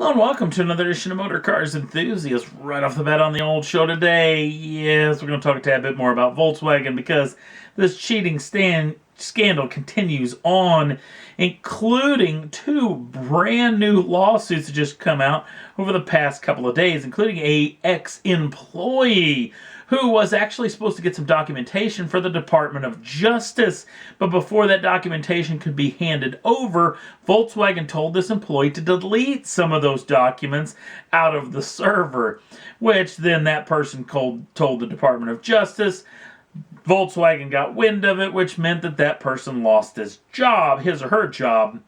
Hello and welcome to another edition of Motor Cars Enthusiast. Right off the bat on the old show today, yes, we're going to talk a tad bit more about Volkswagen because this cheating scandal continues on, including two brand new lawsuits that just come out over the past couple of days, including a ex-employee who was actually supposed to get some documentation for the Department of Justice. But before that documentation could be handed over, Volkswagen told this employee to delete some of those documents out of the server, which then that person told the Department of Justice. Volkswagen got wind of it, which meant that that person lost his job, his or her job,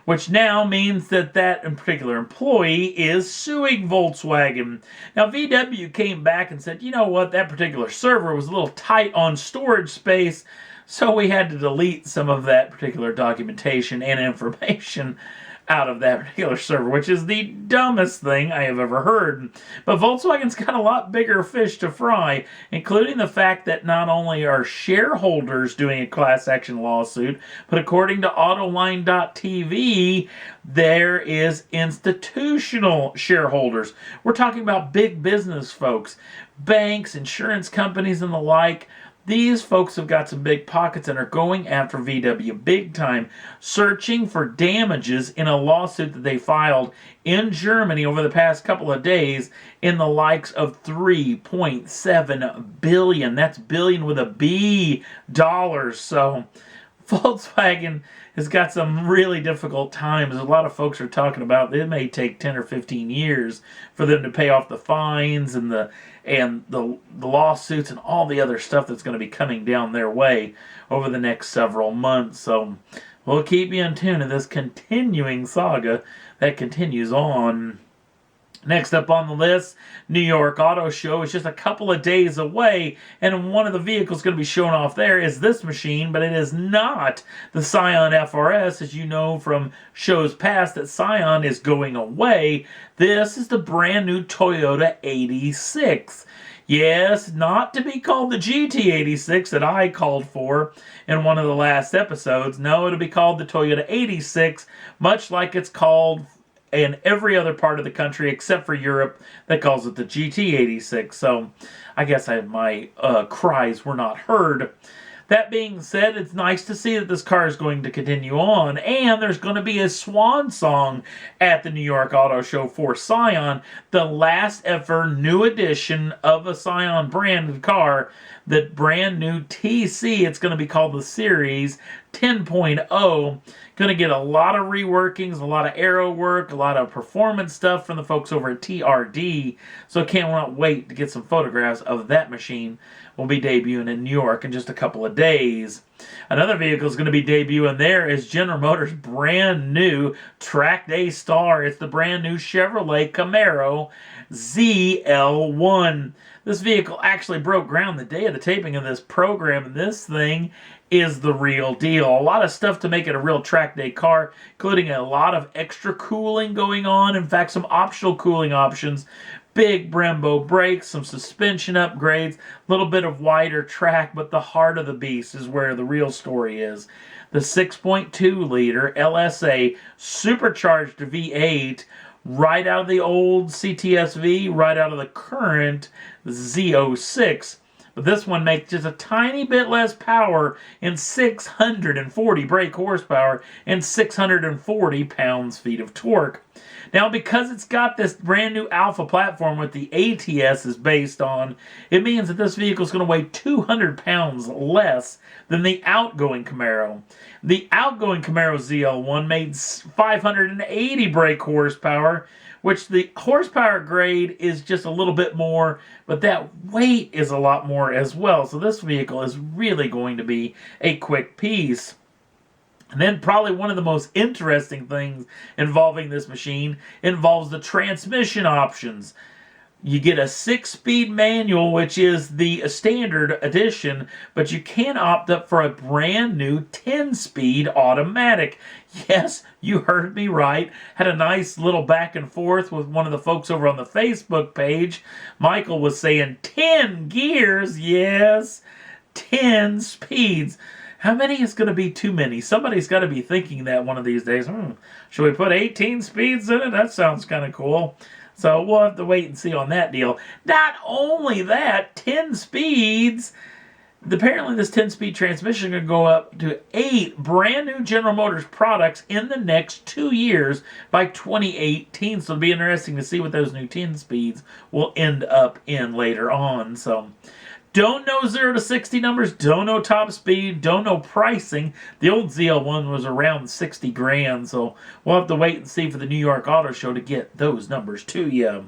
which now means that that particular employee is suing Volkswagen. Now, VW came back and said, you know what, that particular server was a little tight on storage space, so we had to delete some of that particular documentation and information out of that particular server, which is the dumbest thing I have ever heard. But Volkswagen's got a lot bigger fish to fry, including the fact that not only are shareholders doing a class action lawsuit, but according to Autoline.tv, there is institutional shareholders. We're talking about big business folks, banks, insurance companies, and the like. These folks have got some big pockets and are going after VW big time, searching for damages in a lawsuit that they filed in Germany over the past couple of days in the likes of $3.7 billion. That's billion with a B dollars. So Volkswagen has got some really difficult times. A lot of folks are talking about it may take 10 or 15 years for them to pay off the fines and the lawsuits and all the other stuff that's going to be coming down their way over the next several months. So we'll keep you in tune to this continuing saga that continues on. Next up on the list, New York Auto Show is just a couple of days away, and one of the vehicles going to be shown off there is this machine, but it is not the Scion FRS. As you know from shows past that Scion is going away. This is the brand new Toyota 86. Yes, not to be called the GT86 that I called for in one of the last episodes. No, it'll be called the Toyota 86, much like it's called in every other part of the country except for Europe that calls it the GT86. So I guess my cries were not heard. That being said, it's nice to see that this car is going to continue on, and there's going to be a swan song at the New York Auto Show for Scion, the last ever new edition of a Scion branded car, that brand new TC. It's going to be called the Series 10.0. Going to get a lot of reworkings, a lot of aero work, a lot of performance stuff from the folks over at TRD. So can't wait to get some photographs of that machine. Will be debuting in New York in just a couple of days. Another vehicle is going to be debuting there is General Motors' brand new track day star. It's the brand new Chevrolet Camaro ZL1. This vehicle actually broke ground the day of the taping of this program, and this thing is the real deal. A lot of stuff to make it a real track day car, including a lot of extra cooling going on. In fact, some optional cooling options. Big Brembo brakes, some suspension upgrades, a little bit of wider track, but the heart of the beast is where the real story is. The 6.2 liter LSA supercharged V8 right out of the old CTSV, right out of the current Z06. But this one makes just a tiny bit less power in 640 brake horsepower and 640 pounds-feet of torque. Now, because it's got this brand new Alpha platform with the ATS is based on, it means that this vehicle is going to weigh 200 pounds less than the outgoing Camaro. The outgoing Camaro ZL1 made 580 brake horsepower, which the horsepower grade is just a little bit more, but that weight is a lot more as well. So this vehicle is really going to be a quick piece. And then probably one of the most interesting things involving this machine involves the transmission options. You get a 6-speed manual, which is the standard edition, but you can opt up for a brand new 10-speed automatic. Yes, you heard me right. Had a nice little back and forth with one of the folks over on the Facebook page. Michael was saying 10 gears. Yes, 10 speeds. How many is going to be too many? Somebody's got to be thinking that one of these days. Should we put 18 speeds in it? That sounds kind of cool. So we'll have to wait and see on that deal. Not only that, 10 speeds. Apparently this 10-speed transmission is going to go up to 8 brand new General Motors products in the next 2 years by 2018. So it'll be interesting to see what those new 10 speeds will end up in later on. So don't know 0 to 60 numbers, don't know top speed, don't know pricing. The old ZL1 was around 60 grand, so we'll have to wait and see for the New York Auto Show to get those numbers to you.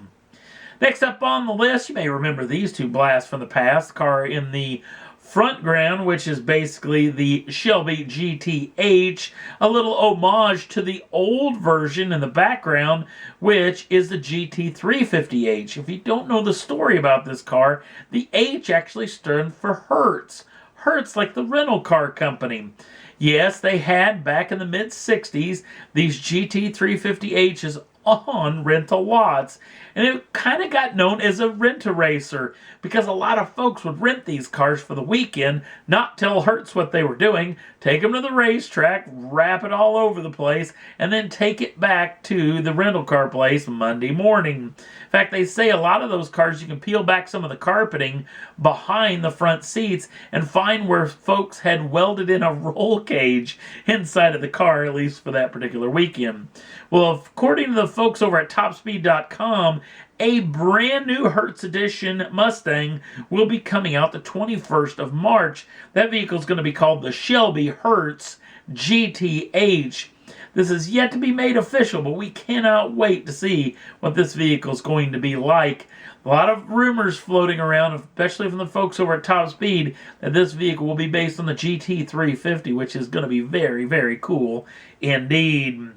Next up on the list, you may remember these two blasts from the past. The car in the front ground, which is basically the Shelby GTH, a little homage to the old version in the background, which is the GT350H. If you don't know the story about this car, the H actually stood for Hertz. Hertz, like the rental car company. Yes, they had, back in the mid-60s, these GT350Hs on rental lots, and it kind of got known as a rent-a-racer because a lot of folks would rent these cars for the weekend, not tell Hertz what they were doing, take them to the racetrack, wrap it all over the place, and then take it back to the rental car place Monday morning. In fact, they say a lot of those cars, you can peel back some of the carpeting behind the front seats and find where folks had welded in a roll cage inside of the car, at least for that particular weekend. Well, according to the folks over at topspeed.com, a brand new Hertz Edition Mustang will be coming out the 21st of March. That vehicle is going to be called the Shelby Hertz GTH. This is yet to be made official, but we cannot wait to see what this vehicle is going to be like. A lot of rumors floating around, especially from the folks over at Top Speed, that this vehicle will be based on the GT350, which is going to be very, very cool indeed.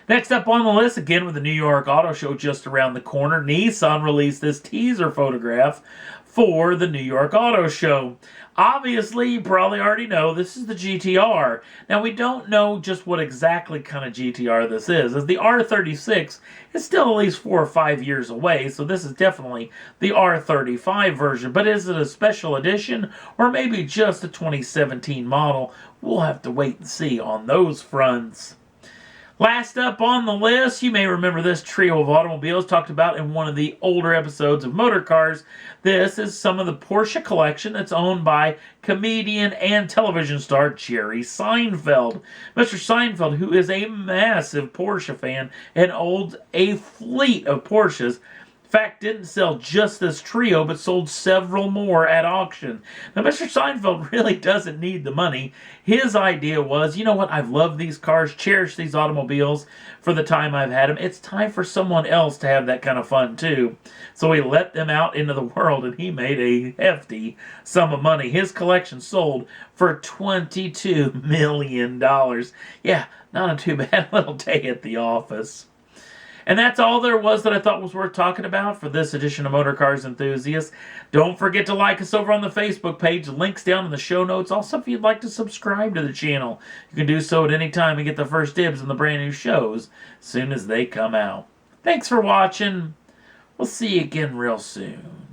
Next up on the list, again with the New York Auto Show just around the corner, Nissan released this teaser photograph for the New York Auto Show. Obviously, you probably already know this is the GTR. Now, we don't know just what exactly kind of GTR this is, as the R36 is still at least 4 or 5 years away, so this is definitely the R35 version. But is it a special edition, or maybe just a 2017 model? We'll have to wait and see on those fronts. Last up on the list, you may remember this trio of automobiles talked about in one of the older episodes of Motor Cars. This is some of the Porsche collection that's owned by comedian and television star Jerry Seinfeld. Mr. Seinfeld, who is a massive Porsche fan and owns a fleet of Porsches, in fact, didn't sell just this trio, but sold several more at auction. Now, Mr. Seinfeld really doesn't need the money. His idea was, you know what, I've loved these cars, cherished these automobiles for the time I've had them. It's time for someone else to have that kind of fun, too. So he let them out into the world, and he made a hefty sum of money. His collection sold for $22 million. Yeah, not a too bad little day at the office. And that's all there was that I thought was worth talking about for this edition of Motor Cars Enthusiasts. Don't forget to like us over on the Facebook page. Links down in the show notes. Also, if you'd like to subscribe to the channel, you can do so at any time and get the first dibs on the brand new shows as soon as they come out. Thanks for watching. We'll see you again real soon.